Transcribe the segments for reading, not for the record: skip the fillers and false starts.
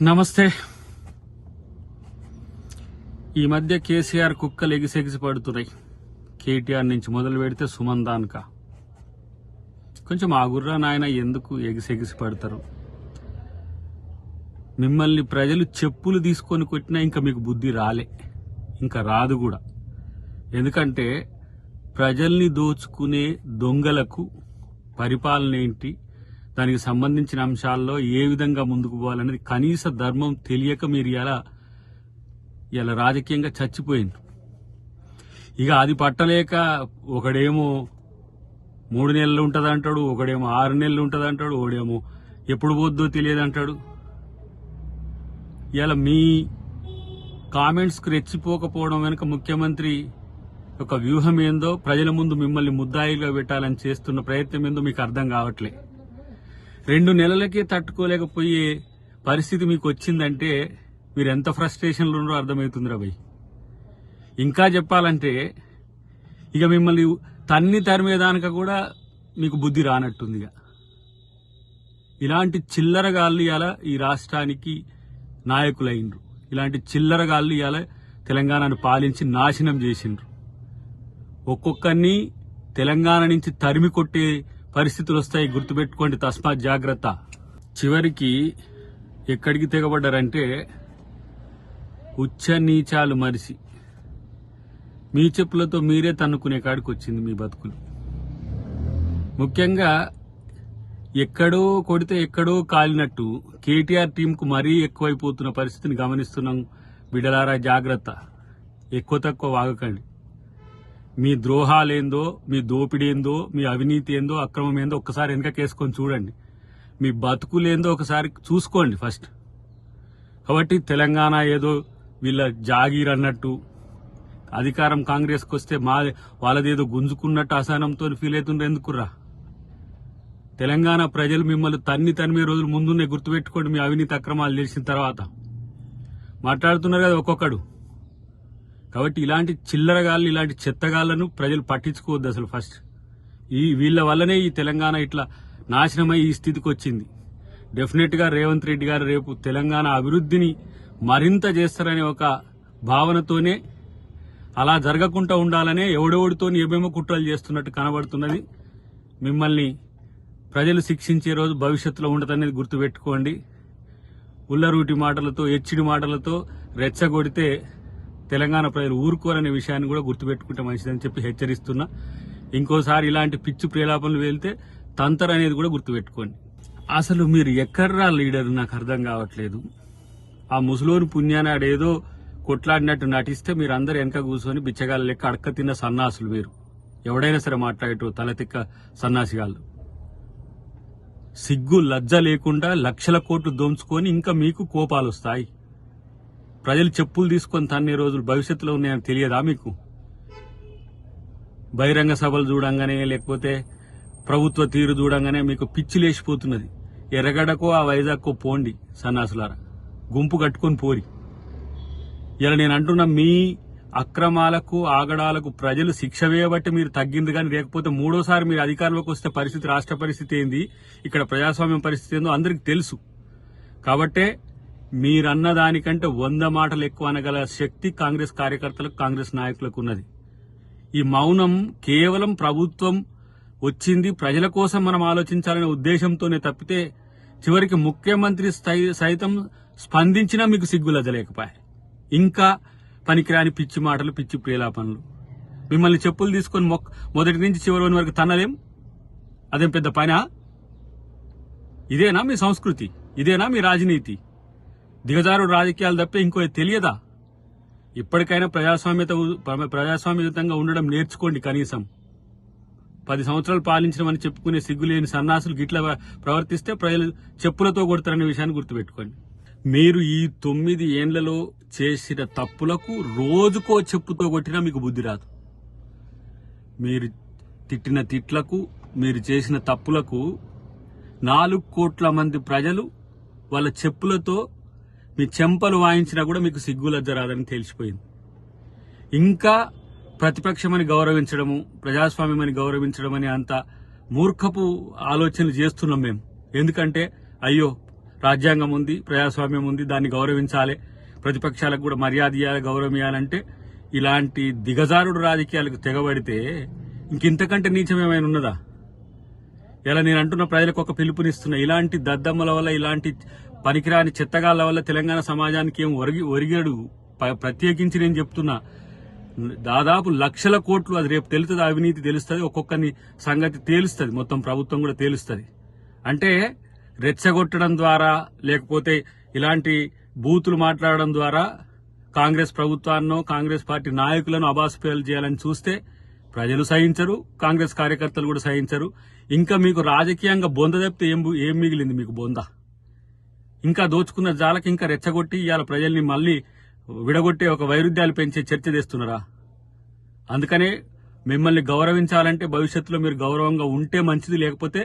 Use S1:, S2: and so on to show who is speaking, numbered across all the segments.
S1: నమస్తే. ఈ మధ్య కేసీఆర్ కుక్కలు ఎగిసెగిసి పడుతున్నాయి. కేటీఆర్ నుంచి మొదలు పెడితే సుమన్ దాన్కా. కొంచెం ఆగుర్రా నాయన, ఎందుకు ఎగిసెగిసి పడతారు? మిమ్మల్ని ప్రజలు చెప్పులు తీసుకొని కొట్టినా ఇంకా మీకు బుద్ధి రాలే, ఇంకా రాదు కూడా. ఎందుకంటే ప్రజల్ని దోచుకునే దొంగలకు పరిపాలన ఏంటి, దానికి సంబంధించిన అంశాల్లో ఏ విధంగా ముందుకు పోవాలనేది కనీస ధర్మం తెలియక మీరు ఇలా రాజకీయంగా చచ్చిపోయింది. ఇక అది పట్టలేక ఒకడేమో 3 నెలలు ఉంటుంది అంటాడు, ఒకడేమో 6 నెలలు ఉంటుంది అంటాడు, ఒకడేమో ఎప్పుడు పోద్దో తెలియదు అంటాడు. ఇలా మీ కామెంట్స్కి రెచ్చిపోకపోవడం వెనుక ముఖ్యమంత్రి ఒక వ్యూహం ఏందో, ప్రజల ముందు మిమ్మల్ని ముద్దాయిగా పెట్టాలని చేస్తున్న ప్రయత్నం ఏందో మీకు అర్థం కావట్లే. 2 నెలలకే తట్టుకోలేకపోయే పరిస్థితి మీకు వచ్చిందంటే మీరు ఎంత ఫ్రస్ట్రేషన్లో ఉన్నారో అర్థమవుతుందిరా భయ్. ఇంకా చెప్పాలంటే ఇక మిమ్మల్ని తరిమేదానిక కూడా మీకు బుద్ధి రానట్టుంది. ఇలాంటి చిల్లరగాళ్ళు ఇవాళ ఈ రాష్ట్రానికి నాయకులైనరు. ఇలాంటి చిల్లరగాళ్ళు ఇవాళ తెలంగాణను పాలించి నాశనం చేసిండ్రు. ఒక్కొక్కరిని తెలంగాణ నుంచి తరిమి కొట్టే పరిస్థితులు వస్తాయి, గుర్తుపెట్టుకోండి. తస్మాత్ జాగ్రత్త. చివరికి ఎక్కడికి తెగబడ్డారంటే ఉచ్చ నీచాలు మరిసి మీ చెప్పులతో మీరే తన్నుకునే కాడికి వచ్చింది మీ బతుకులు. ముఖ్యంగా ఎక్కడో కొడితే ఎక్కడో కాలినట్టు కేటీఆర్ టీంకు మరీ ఎక్కువైపోతున్న పరిస్థితిని గమనిస్తున్నాం. బిడ్డలారా జాగ్రత్త, ఎక్కువ తక్కువ వాగకండి. మీ ద్రోహాలేందో, మీ దోపిడేందో, మీ అవినీతి ఏందో, అక్రమం ఏందో ఒక్కసారి వెనకకేసుకొని చూడండి. మీ బతుకులేందో ఒకసారి చూసుకోండి ఫస్ట్. కాబట్టి తెలంగాణ ఏదో వీళ్ళ జాగీర్ అన్నట్టు, అధికారం కాంగ్రెస్కి వస్తే వాళ్ళదేదో గుంజుకున్నట్టు అసహనంతో ఫీల్ అవుతుండ్రు. ఎందుకుర్రా? తెలంగాణ ప్రజలు మిమ్మల్ని తరిమే రోజులు ముందునే, గుర్తుపెట్టుకోండి. మీ అవినీతి అక్రమాలు తెలిసిన తర్వాత మాట్లాడుతున్నారు కదా ఒక్కొక్కడు. కాబట్టి ఇలాంటి చిల్లరగాళ్ళు, ఇలాంటి చెత్తగాళ్లను ప్రజలు పట్టించుకోవద్దు అసలు ఫస్ట్. వీళ్ళ వల్లనే ఈ తెలంగాణ ఇట్లా నాశనమై ఈ స్థితికి వచ్చింది. డెఫినెట్ గా రేవంత్ రెడ్డి గారు రేపు తెలంగాణ అభివృద్ధిని మరింత చేస్తారనే ఒక భావనతోనే, అలా జరగకుండా ఉండాలనే ఎవడెవడితో ఏమేమో కుట్రలు చేస్తున్నట్టు కనబడుతున్నది. మిమ్మల్ని ప్రజలు శిక్షించే రోజు భవిష్యత్తులో ఉండదనేది గుర్తుపెట్టుకోండి. ఉల్లరూటి మాటలతో, ఎచ్చిడి మాటలతో రెచ్చగొడితే తెలంగాణ ప్రజలు ఊరుకోరనే విషయాన్ని కూడా గుర్తుపెట్టుకుంటే మంచిదని చెప్పి హెచ్చరిస్తున్నా. ఇంకోసారి ఇలాంటి పిచ్చి ప్రేలాపనలు వెళ్తే తంతర్ అనేది కూడా గుర్తుపెట్టుకోండి. అసలు మీరు ఎక్కడ్రా లీడర్ నాకు అర్థం కావట్లేదు. ఆ ముసలోని పుణ్యానాడేదో కొట్లాడినట్టు నటిస్తే మీరు అందరు వెనక కూర్చొని బిచ్చగాళ్ళ లెక్క అడక్క తిన్న సన్నాసులు మీరు. ఎవడైనా సరే మాట్లాడేటో తలతిక్క సన్నాసిగాళ్ళు. సిగ్గు లజ్జ లేకుండా లక్షల కోట్లు దోంచుకొని ఇంకా మీకు కోపాలు వస్తాయి. ప్రజలు చెప్పులు తీసుకొని తన్నే రోజులు భవిష్యత్తులో ఉన్నాయని తెలియదా మీకు? బహిరంగ సభలు చూడంగానే, లేకపోతే ప్రభుత్వ తీరు చూడంగానే మీకు పిచ్చి లేచిపోతున్నది. ఎర్రగడ్డకో ఆ వైజాగ్కో పోండి సన్నాసులారా, గుంపు కట్టుకొని పోరి. ఇలా నేను అంటున్నా, మీ అక్రమాలకు ఆగడాలకు ప్రజలు శిక్ష వేయబట్టి మీరు తగ్గింది. కానీ లేకపోతే మూడోసారి మీరు అధికారంలోకి వస్తే పరిస్థితి, రాష్ట్ర పరిస్థితి ఏంది, ఇక్కడ ప్రజాస్వామ్యం పరిస్థితి ఏందో అందరికి తెలుసు. కాబట్టే మీరన్న దానికంటే 100 మాటలు ఎక్కువ అనగల శక్తి కాంగ్రెస్ కార్యకర్తలకు, కాంగ్రెస్ నాయకులకు ఉన్నది. ఈ మౌనం కేవలం ప్రభుత్వం వచ్చింది ప్రజల కోసం మనం ఆలోచించాలనే ఉద్దేశంతోనే తప్పితే, చివరికి ముఖ్యమంత్రి సైతం స్పందించినా మీకు సిగ్గులద్దలేకపోయారు. ఇంకా పనికిరాని పిచ్చి మాటలు, పిచ్చి ప్రేలాపనలు. మిమ్మల్ని చెప్పులు తీసుకొని మొదటి నుంచి చివరి వరకు తన్నలేం. అదేం పెద్ద పనా? ఇదేనా మీ సంస్కృతి? ఇదేనా మీ రాజనీతి? దిగజారు రాజకీయాలు తప్పే ఇంకో తెలియదా? ఇప్పటికైనా ప్రజాస్వామ్యయుతంగా ఉండడం నేర్చుకోండి. కనీసం 10 సంవత్సరాలు పాలించడమని చెప్పుకునే సిగ్గులేని సన్నాసులు గిట్ల ప్రవర్తిస్తే ప్రజలు చెప్పులతో కొడతారనే విషయాన్ని గుర్తుపెట్టుకోండి. మీరు ఈ 9 ఏండ్లలో చేసిన తప్పులకు రోజుకో చెప్పుతో కొట్టినా మీకు బుద్ధి రాదు. మీరు తిట్టిన తిట్లకు, మీరు చేసిన తప్పులకు 4 కోట్ల మంది ప్రజలు వాళ్ళ చెప్పులతో మీ చెంపలు వాయించినా కూడా మీకు సిగ్గులజ్జ రాదని తెలిసిపోయింది. ఇంకా ప్రతిపక్షమని గౌరవించడము, ప్రజాస్వామ్యమని గౌరవించడం అని అంత మూర్ఖపు ఆలోచనలు చేస్తున్నాం మేము. ఎందుకంటే అయ్యో రాజ్యాంగం ఉంది, ప్రజాస్వామ్యం ఉంది, దాన్ని గౌరవించాలి, ప్రతిపక్షాలకు కూడా మర్యాద ఇవ్వాలి, గౌరవం ఇవ్వాలంటే ఇలాంటి దిగజారుడు రాజకీయాలకు తెగబడితే ఇంకింతకంటే నీచం ఏమైనా ఉన్నదా? ఇలా నేను అంటున్న ప్రజలకు ఒక పిలుపునిస్తున్నా, ఇలాంటి దద్దమ్మల వల్ల, ఇలాంటి పనికిరాని చెత్తగాళ్ల వల్ల తెలంగాణ సమాజానికి ఏం ఒరిగాడు. ప్రత్యేకించి నేను చెప్తున్నా, దాదాపు లక్షల కోట్లు, అది రేపు తెలుస్తుంది, అవినీతి తెలుస్తుంది, ఒక్కొక్కని సంగతి తేలుస్తుంది, మొత్తం ప్రభుత్వం కూడా తేలుస్తుంది. అంటే రెచ్చగొట్టడం ద్వారా, లేకపోతే ఇలాంటి బూతులు మాట్లాడడం ద్వారా కాంగ్రెస్ ప్రభుత్వాన్నో కాంగ్రెస్ పార్టీ నాయకులను అబాసుపేలు చేయాలని చూస్తే ప్రజలు సహించరు, కాంగ్రెస్ కార్యకర్తలు కూడా సహించరు. ఇంకా మీకు రాజకీయంగా బొంద తప్పితే ఏం మిగిలింది మీకు బొంద? ఇంకా దోచుకున్న జాలకి ఇంకా రెచ్చగొట్టి ఇవాళ ప్రజల్ని మళ్లీ విడగొట్టే ఒక వైరుధ్యాలు పెంచే చర్చ తెస్తున్నారా? అందుకనే మిమ్మల్ని గౌరవించాలంటే భవిష్యత్తులో మీరు గౌరవంగా ఉంటే మంచిది, లేకపోతే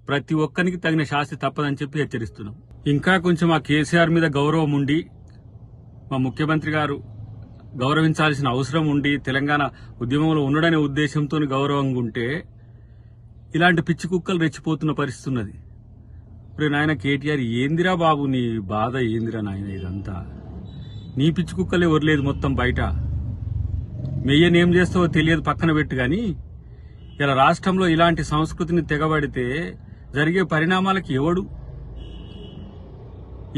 S1: ప్రతి ఒక్కరికి తగిన శాస్తి తప్పదని చెప్పి హెచ్చరిస్తున్నాం. ఇంకా కొంచెం ఆ కేసీఆర్ మీద గౌరవం ఉండి, మా ముఖ్యమంత్రి గారు గౌరవించాల్సిన అవసరం ఉండి, తెలంగాణ ఉద్యమంలో ఉండడనే ఉద్దేశంతో గౌరవంగా ఉంటే ఇలాంటి పిచ్చి కుక్కలు రెచ్చిపోతున్న పరిస్థితి ఉన్నది. ఇప్పుడు నాయన కేటీఆర్, ఏందిరా బాబు నీ బాధ, ఏందిరా నాయన ఇదంతా? నీ పిచ్చి కుక్కలే వరలేదు మొత్తం బయట. మెయ్యనేం చేస్తావో తెలియదు, పక్కన పెట్టు. గాని ఇలా రాష్ట్రంలో ఇలాంటి సంస్కృతిని తెగబడితే జరిగే పరిణామాలకి ఎవడు?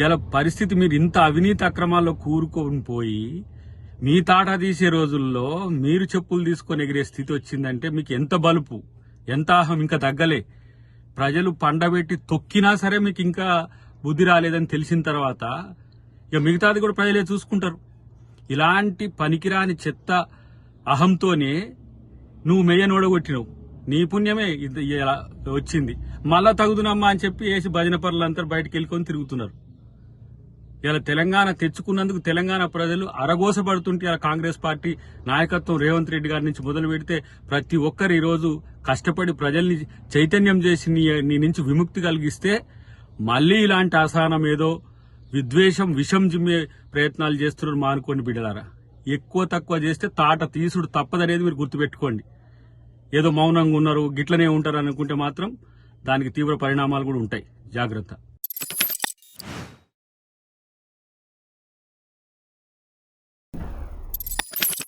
S1: ఇలా పరిస్థితి, మీరు ఇంత అవినీతి అక్రమాల్లో కూరుకొని పోయి మీ తాటా తీసే రోజుల్లో మీరు చెప్పులు తీసుకొని ఎగిరే స్థితి వచ్చిందంటే మీకు ఎంత బలుపు, ఎంత అహం ఇంకా తగ్గలే. ప్రజలు పండబెట్టి తొక్కినా సరే మీకు ఇంకా బుద్ధి రాలేదని తెలిసిన తర్వాత ఇక మిగతాది కూడా ప్రజలే చూసుకుంటారు. ఇలాంటి పనికిరాని చెత్త అహంతోనే నువ్వు మెయ్యనోడగొట్టినవు, నీ పుణ్యమే ఇలా వచ్చింది. మళ్ళా తగుదునమ్మా అని చెప్పి వేసి భజన పరులంతా బయటకు వెళ్ళుకొని తిరుగుతున్నారు. ఇలా తెలంగాణ తెచ్చుకున్నందుకు తెలంగాణ ప్రజలు అరగోసపడుతుంటే ఇలా కాంగ్రెస్ పార్టీ నాయకత్వం రేవంత్ రెడ్డి గారి నుంచి మొదలు పెడితే ప్రతి ఒక్కరు ఈరోజు కష్టపడి ప్రజల్ని చైతన్యం చేసి నీ నుంచి విముక్తి కలిగిస్తే మళ్లీ ఇలాంటి అసహనం ఏదో విద్వేషం విషం జిమ్మే ప్రయత్నాలు చేస్తున్నారు. మానుకోండి బిడ్డలారా, ఎక్కువ తక్కువ చేస్తే తాట తీసుడు తప్పదనేది మీరు గుర్తుపెట్టుకోండి. ఏదో మౌనంగా ఉన్నారు, గిట్లనే ఉంటారు అనుకుంటే మాత్రం దానికి తీవ్ర పరిణామాలు కూడా ఉంటాయి. జాగ్రత్త.